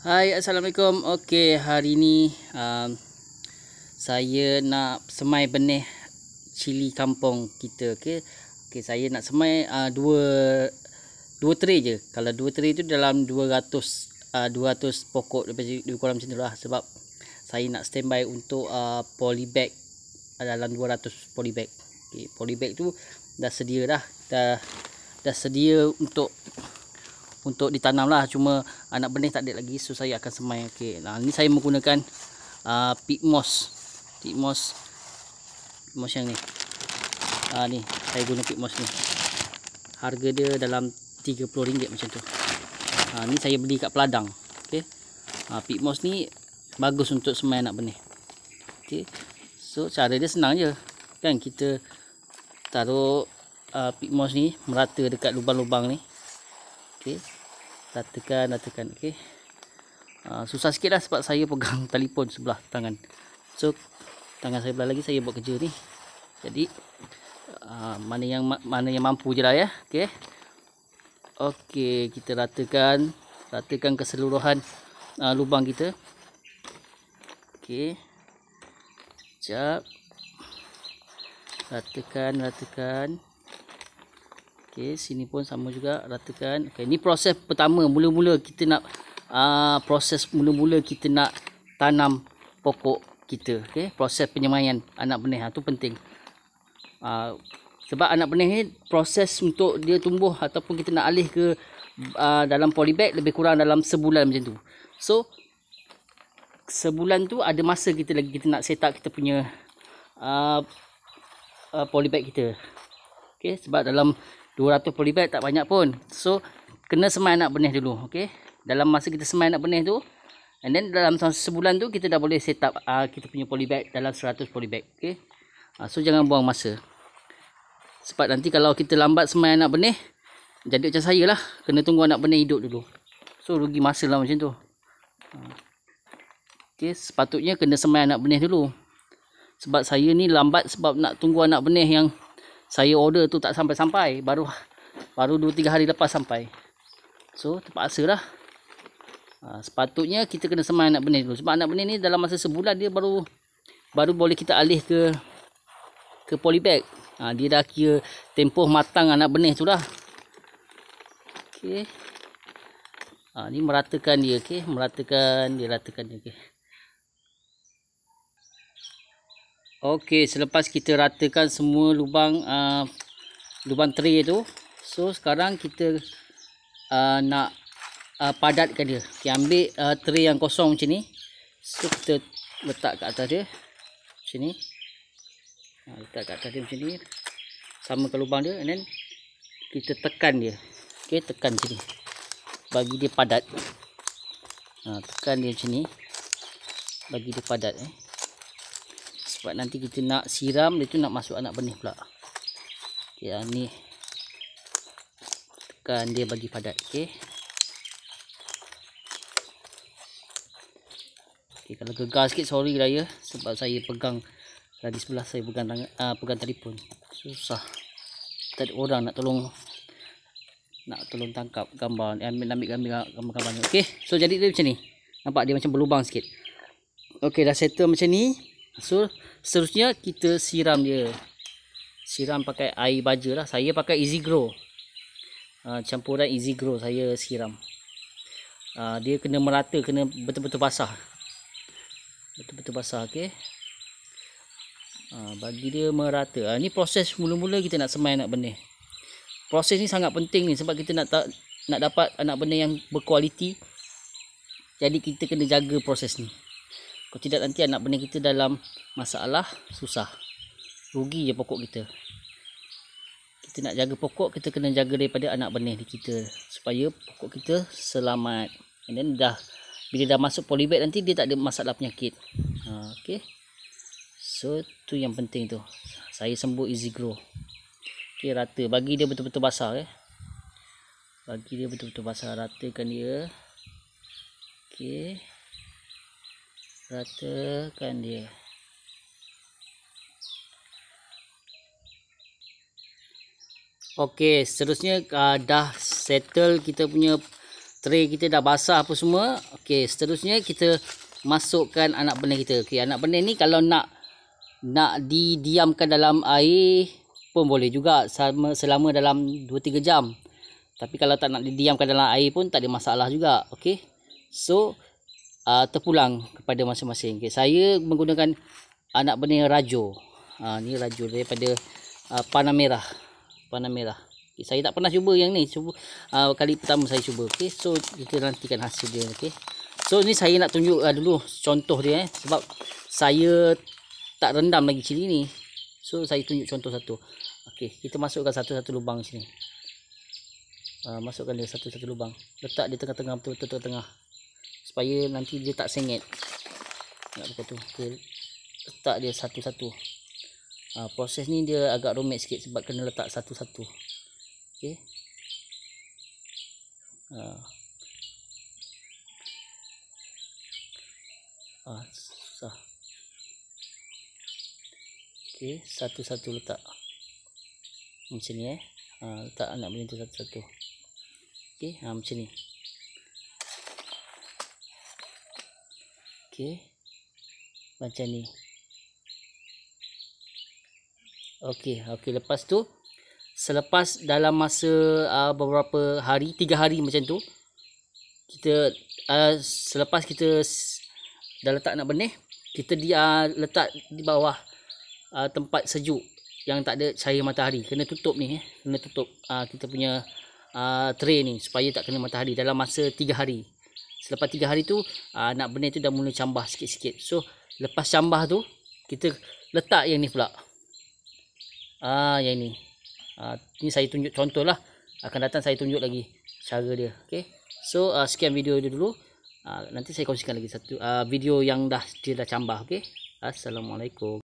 Hai, Assalamualaikum. Okey, hari ni saya nak semai benih cili kampung kita. Okey, saya nak semai dua tray je. Kalau dua tray tu dalam 200 pokok, lebih kurang macam tu lah. Sebab saya nak standby untuk polybag dalam 200 polybag. Okey, polybag tu dah sedia dah. Dah sedia untuk ditanam lah, cuma anak benih tak ada lagi, so saya akan semai. Okey, nah ni saya menggunakan peat moss yang ni. Ni saya guna peat moss ni, harga dia dalam RM30 macam tu. Ni saya beli kat Peladang. Okey, peat moss ni bagus untuk semai anak benih. Okey, so cara dia senang je kan, kita taruh peat moss ni merata dekat lubang-lubang ni. Okey, ratakan. Okey, susah sikit lah sebab saya pegang telefon sebelah tangan, so tangan saya belah lagi saya buat kerja ni. Jadi mana yang mampu je lah ya. Okey, kita ratakan keseluruhan lubang kita. Okey, sekejap, ratakan. Okey, sini pun sama juga, ratakan. Okey, ni proses pertama, mula-mula kita nak tanam pokok kita. Okey, proses penyemaian anak benih tu penting. Sebab anak benih ni proses untuk dia tumbuh ataupun kita nak alih ke dalam polybag lebih kurang dalam sebulan macam tu. So sebulan tu ada masa kita nak set up kita punya polybag kita. Okey, sebab dalam 200 polybag tak banyak pun, so kena semai anak benih dulu. Okey, dalam masa kita semai anak benih tu, and then dalam sebulan tu kita dah boleh set up kita punya polybag dalam 100 polybag. Okey, so jangan buang masa, sebab nanti kalau kita lambat semai anak benih, jadi macam saya lah, kena tunggu anak benih hidup dulu, so rugi masa lah macam tu. Okey, sepatutnya kena semai anak benih dulu. Sebab saya ni lambat sebab nak tunggu anak benih yang saya order tu tak sampai-sampai, baru 2-3 hari lepas sampai, so terpaksa lah. Sepatutnya kita kena semai anak benih dulu, sebab anak benih ni dalam masa sebulan dia baru boleh kita alih ke polybag. Dia dah kira tempoh matang anak benih tu lah. Okey, ni meratakan dia. Okey, ratakan dia. Okey, selepas kita ratakan semua lubang tray tu, so sekarang kita nak padatkan dia. Okey, ambil tray yang kosong macam ni, so kita letak kat atas dia macam ni. Letak kat atas dia macam ni, samakan lubang dia, and then kita tekan dia. Okey, tekan macam ni bagi dia padat. Tekan dia macam ni bagi dia padat. Sebab nanti kita nak siram dia tu, nak masuk anak benih pula. Okey, ni tekan dia bagi padat. Okey, kalau gegar sikit sorry lah ya, sebab saya pegang di sebelah, saya pegang telefon, susah, tak ada orang nak tolong tangkap gambar, ambil gambar ni. Okey, so jadi dia macam ni, nampak dia macam berlubang sikit. Okey, dah settle macam ni. So seterusnya kita siram dia, pakai air baja lah. Saya pakai Easy Grow, campuran Easy Grow saya siram. Dia kena merata, kena betul-betul basah, okey. Bagi dia merata. Ni proses mula-mula kita nak semai anak benih. Proses ni sangat penting ni, sebab kita nak dapat anak benih yang berkualiti. Jadi kita kena jaga proses ni. Kalau tidak nanti anak benih kita dalam masalah, susah, rugi je pokok kita. Kita nak jaga pokok, kita kena jaga daripada anak benih kita, supaya pokok kita selamat. And then bila dah masuk polybag nanti dia tak ada masalah penyakit. Okey, so tu yang penting tu. Saya sembur Easy Grow. Okey, rata, bagi dia betul-betul basah. Bagi dia betul-betul basah, ratakan dia. Okey, ratakan dia. Okey, seterusnya dah settle kita punya tray kita dah basah apa semua. Okey, seterusnya kita masukkan anak benih kita. Okey, anak benih ni kalau nak didiamkan dalam air pun boleh juga selama dalam 2-3 jam. Tapi kalau tak nak didiamkan dalam air pun tak ada masalah juga. Okey. So terpulang kepada masing-masing. Okay, saya menggunakan anak benih rajo. Ni rajo daripada Panamera. Okay, saya tak pernah cuba yang ni. Kali pertama saya cuba. Okay, so kita nantikan hasil dia. Okay. So ni saya nak tunjuk dulu contoh dia. Sebab saya tak rendam lagi cili ni. So saya tunjuk contoh satu. Okay, kita masukkan satu-satu lubang sini. Masukkan dia satu-satu lubang. Letak di tengah-tengah, betul-betul tengah. Supaya nanti dia tak sengit. Nak buka tu. Okay. Letak dia satu-satu. Proses ni dia agak rumit sikit sebab kena letak satu-satu. Okey. Susah. Okey, satu-satu letak. Macam ni letak anak benih tu satu-satu. Okey, macam ni. Okey. Macam ni. Okey, lepas tu selepas dalam masa beberapa hari, 3 hari macam tu, kita selepas kita dah letak anak benih, kita letak di bawah tempat sejuk yang tak ada cahaya matahari. Kena tutup ni, kena tutup kita punya tray ni supaya tak kena matahari dalam masa 3 hari. Selepas 3 hari tu anak benih tu dah mula cambah sikit-sikit. So lepas cambah tu kita letak yang ni pula. Yang ni. Ni saya tunjuk contoh lah. Akan datang saya tunjuk lagi cara dia. Okay. So sekian video dia dulu. Nanti saya kongsikan lagi satu video yang dia dah cambah. Okay. Assalamualaikum.